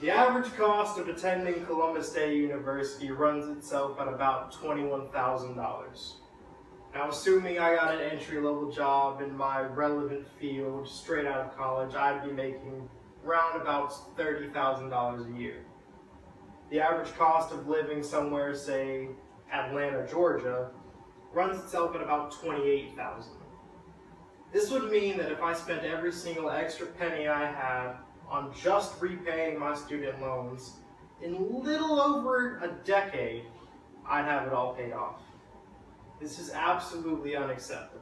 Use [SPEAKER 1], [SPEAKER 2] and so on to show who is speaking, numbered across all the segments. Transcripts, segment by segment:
[SPEAKER 1] The average cost of attending Columbus Day University runs itself at about $21,000. Now, assuming I got an entry-level job in my relevant field straight out of college, I'd be making round about $30,000 a year. The average cost of living somewhere, say Atlanta, Georgia, runs itself at about $28,000. This would mean that if I spent every single extra penny I had on just repaying my student loans, in little over a decade, I'd have it all paid off. This is absolutely unacceptable.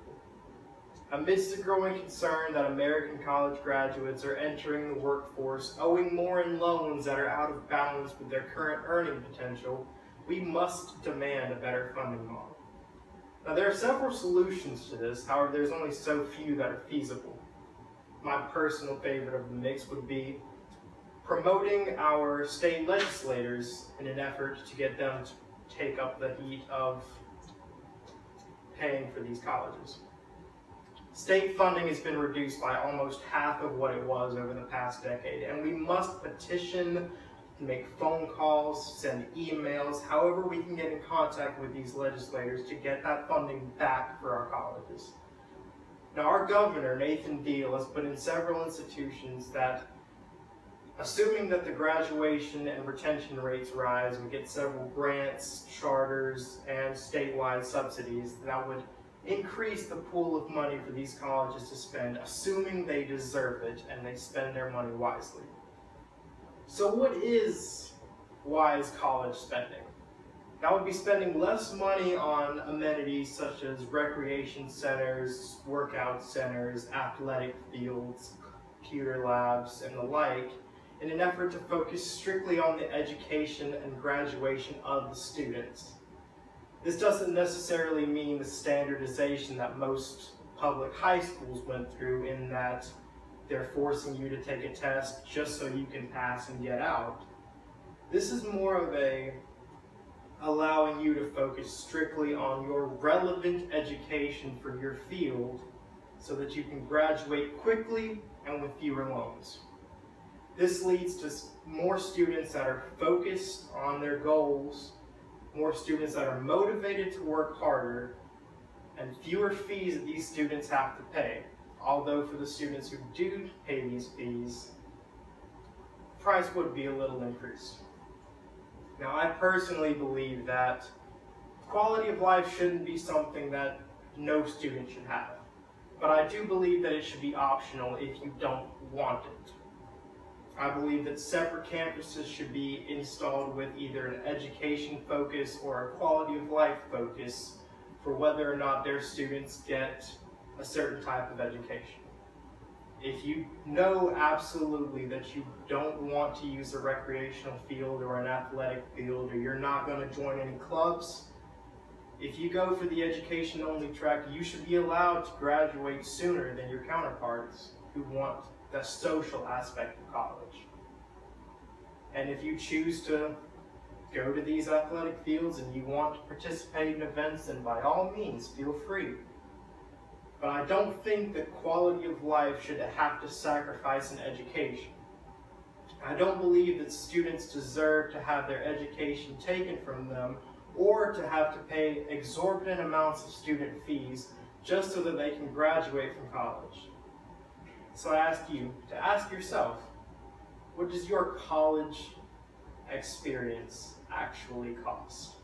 [SPEAKER 1] Amidst the growing concern that American college graduates are entering the workforce owing more in loans that are out of balance with their current earning potential, we must demand a better funding model. Now, there are several solutions to this, however, there's only so few that are feasible. My personal favorite of the mix would be promoting our state legislators in an effort to get them to take up the heat of paying for these colleges. State funding has been reduced by almost half of what it was over the past decade, and we must petition, make phone calls, send emails, however we can get in contact with these legislators to get that funding back for our colleges. Now, our governor, Nathan Deal, has put in several institutions that, assuming that the graduation and retention rates rise, we get several grants, charters, and statewide subsidies that would increase the pool of money for these colleges to spend, assuming they deserve it and they spend their money wisely. So what is wise college spending? That would be spending less money on amenities such as recreation centers, workout centers, athletic fields, computer labs, and the like, in an effort to focus strictly on the education and graduation of the students. This doesn't necessarily mean the standardization that most public high schools went through, in that they're forcing you to take a test just so you can pass and get out. This is more of a allowing you to focus strictly on your relevant education for your field so that you can graduate quickly and with fewer loans. This leads to more students that are focused on their goals, more students that are motivated to work harder, and fewer fees that these students have to pay. Although for the students who do pay these fees, the price would be a little increased. Now, I personally believe that quality of life shouldn't be something that no student should have. But I do believe that it should be optional if you don't want it. I believe that separate campuses should be installed with either an education focus or a quality of life focus for whether or not their students get a certain type of education. If you know absolutely that you don't want to use a recreational field or an athletic field, or you're not going to join any clubs, if you go for the education-only track, you should be allowed to graduate sooner than your counterparts who want the social aspect of college. And if you choose to go to these athletic fields and you want to participate in events, then by all means, feel free. But I don't think that quality of life should have to sacrifice an education. I don't believe that students deserve to have their education taken from them or to have to pay exorbitant amounts of student fees just so that they can graduate from college. So I ask you to ask yourself, what does your college experience actually cost?